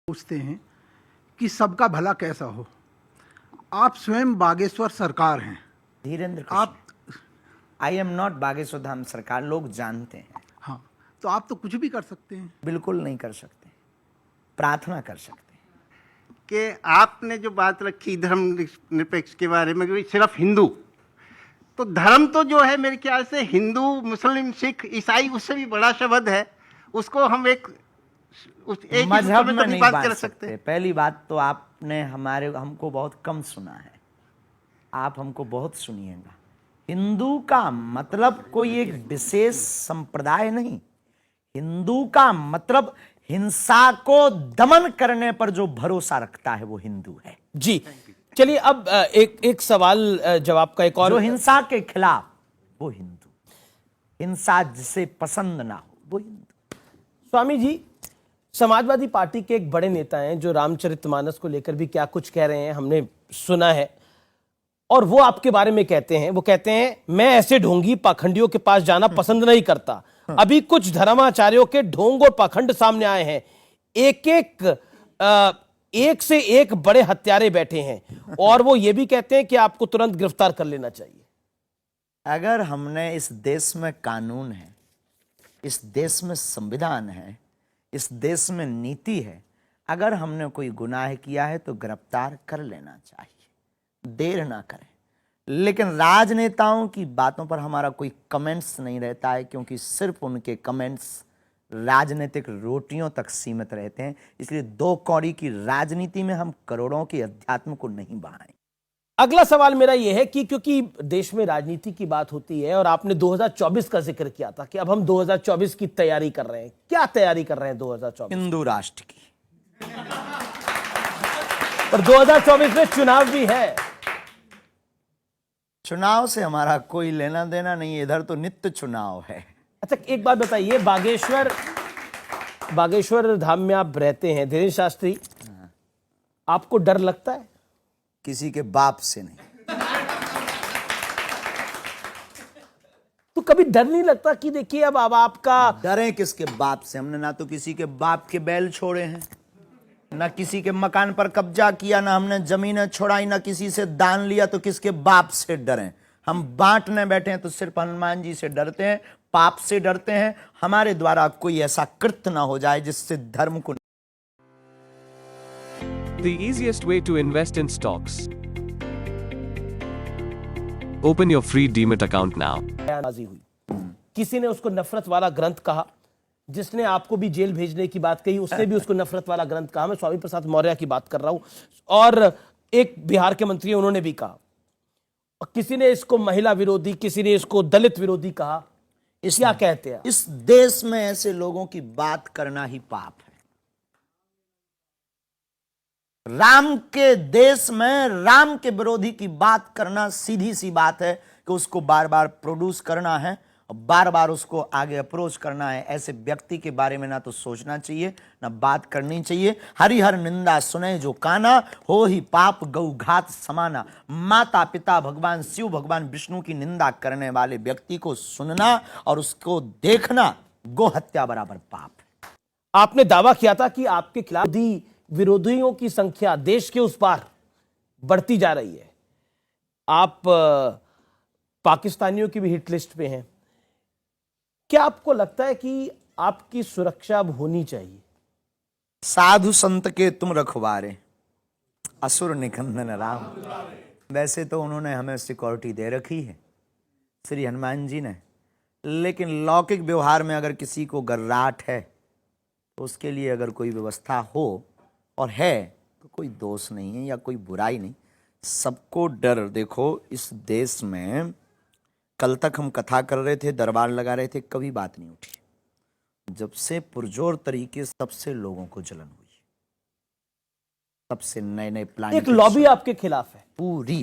पूछते हैं कि सबका भला कैसा हो। आप स्वयं बागेश्वर सरकार हैं। धीरेन्द्र आप I am not Bageshwar Dham सरकार, लोग जानते हैं। हाँ, तो आप तो कुछ भी कर सकते हैं। बिल्कुल नहीं कर सकते, प्रार्थना कर सकते हैं। कि आपने जो बात रखी धर्म निरपेक्ष के बारे में कि सिर्फ हिंदू, तो धर्म तो जो है मेरे ख्याल से हिंदू, मुस्लिम, सिख, ईसाई उससे भी बड़ा शब्द है। उसको हम एक ही मजहब में तो नहीं बात बांट कर सकते। पहली बात तो आपने हमको बहुत कम सुना है, आप हमको बहुत सुनिएगा। हिंदू का मतलब कोई एक विशेष संप्रदाय नहीं। हिंदू का मतलब हिंसा को दमन करने पर जो भरोसा रखता है वो हिंदू है। जी चलिए, अब एक सवाल जवाब का एक और। जो हिंसा के खिलाफ वो हिंदू, हिंसा जिसे पसंद ना हो वो हिंदू। स्वामी जी, समाजवादी पार्टी के एक बड़े नेता हैं जो रामचरितमानस को लेकर भी क्या कुछ कह रहे हैं हमने सुना है, और वो आपके बारे में कहते हैं, वो कहते हैं मैं ऐसे ढोंगी पाखंडियों के पास जाना पसंद नहीं करता। अभी कुछ धर्माचार्यों के ढोंग और पाखंड सामने आए हैं, एक से एक बड़े हत्यारे बैठे हैं, और वो ये भी कहते हैं कि आपको तुरंत गिरफ्तार कर लेना चाहिए। अगर हमने, इस देश में कानून है, इस देश में संविधान है, इस देश में नीति है, अगर हमने कोई गुनाह किया है तो गिरफ्तार कर लेना चाहिए, देर ना करें। लेकिन राजनेताओं की बातों पर हमारा कोई कमेंट्स नहीं रहता है, क्योंकि सिर्फ उनके कमेंट्स राजनीतिक रोटियों तक सीमित रहते हैं। इसलिए दो कौड़ी की राजनीति में हम करोड़ों के अध्यात्म को नहीं बढ़ाएं। अगला सवाल मेरा यह है कि क्योंकि देश में राजनीति की बात होती है और आपने 2024 का जिक्र किया था कि अब हम 2024 की तैयारी कर रहे हैं, क्या तैयारी कर रहे हैं 2024? हिंदू राष्ट्र की। पर 2024 में चुनाव भी है। चुनाव से हमारा कोई लेना देना नहीं, इधर तो नित्य चुनाव है। अच्छा, एक बात बताइए, बागेश्वर धाम में आप रहते हैं धीरेन्द्र शास्त्री, आपको डर लगता है? किसी के बाप से नहीं। तो कभी डर नहीं लगता कि देखिए अब आपका डरे किसके बाप से? हमने ना तो किसी के बाप के बैल छोड़े हैं, ना किसी के मकान पर कब्जा किया, ना हमने जमीनें छोड़ाई, ना किसी से दान लिया, तो किसके बाप से डरें? हम बांटने बैठे हैं तो सिर्फ हनुमान जी से डरते हैं, पाप से डरते हैं। हमारे द्वारा कोई ऐसा कृत्य ना हो जाए जिससे धर्म को। The easiest way to invest in stocks. Open your free Demat account now. बयानबाजी हुई, किसी ने उसको नफरत वाला ग्रंथ कहा, जिसने आपको भी जेल भेजने की बात कही उसने भी उसको नफरत वाला ग्रंथ कहा। मैं स्वामी प्रसाद मौर्य की बात कर रहा हूं, और एक बिहार के मंत्री उन्होंने भी कहा, और किसी ने इसको महिला विरोधी, किसी ने इसको दलित विरोधी कहा। क्या कहते हैं? इस देश में ऐसे लोगों की बात करना ही पाप है। राम के देश में राम के विरोधी की बात करना सीधी सी बात है कि उसको बार बार प्रोड्यूस करना है और बार बार उसको आगे अप्रोच करना है। ऐसे व्यक्ति के बारे में ना तो सोचना चाहिए ना बात करनी चाहिए। हरिहर निंदा सुने जो काना, हो ही पाप गौ घात समाना। माता पिता भगवान शिव भगवान विष्णु की निंदा करने वाले व्यक्ति को सुनना और उसको देखना गो हत्या बराबर पाप है। आपने दावा किया था कि आपके खिलाफ विरोधियों की संख्या देश के उस पार बढ़ती जा रही है। आप पाकिस्तानियों की भी हिट लिस्ट पे हैं। क्या आपको लगता है कि आपकी सुरक्षा अब होनी चाहिए? साधु संत के तुम रखवारे, असुर निकंदन राम। वैसे तो उन्होंने हमें सिक्योरिटी दे रखी है, श्री हनुमान जी ने, लेकिन लौकिक व्यवहार में अगर किसी को गर्राहट है तो उसके लिए अगर कोई व्यवस्था हो और है तो कोई दोष नहीं है या कोई बुराई नहीं। सबको डर। देखो, इस देश में कल तक हम कथा कर रहे थे, दरबार लगा रहे थे, कभी बात नहीं उठी। जब से पुरजोर तरीके से सबसे लोगों को जलन हुई, सबसे नए नए प्लान, एक लॉबी आपके खिलाफ है पूरी